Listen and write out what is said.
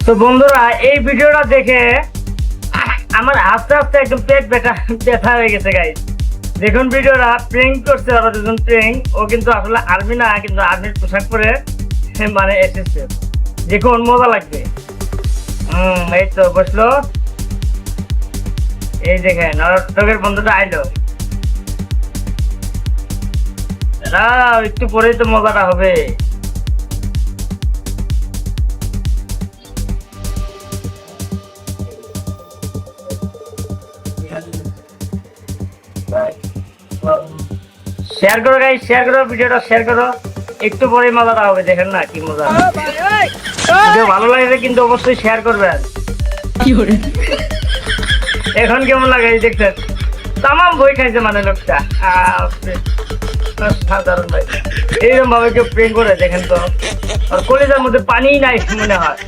তো বন্ধুরা এই ভিডিওটা দেখে আমার আস্তে আস্তে একদম পেট ব্যথা হয়ে গেছে গাইস। দেখুন ভিডিওটা প্রেঙ্ক করছে ওরা দুজন প্রেঙ্ক। ও কিন্তু আসলে আর্মি না, কিন্তু আর্মির পোশাক পরে মানে এসেছে। দেখুন মজা লাগবে। এই তো বসলো, এই দেখেন নরটকের বন্ধুটা আইলো। একটু পরেই তো মজাটা হবে। শেয়ার করো গাইস, শেয়ার করো ভিডিওটা, শেয়ার করো। একটু পরে মজাটা হবে, দেখেন না কি মজা। ভিডিও ভালো লাগলে কিন্তু অবশ্যই শেয়ার করবেন। এখন কেমন লাগে এই দেখছেন, তামাম বই খাইছে মানে লোকটা। সাধারণ ভাই এইরকম ভাবে কেউ প্রেম করে দেখেন তো, আর কলেজের মধ্যে পানি নাই মনে হয়।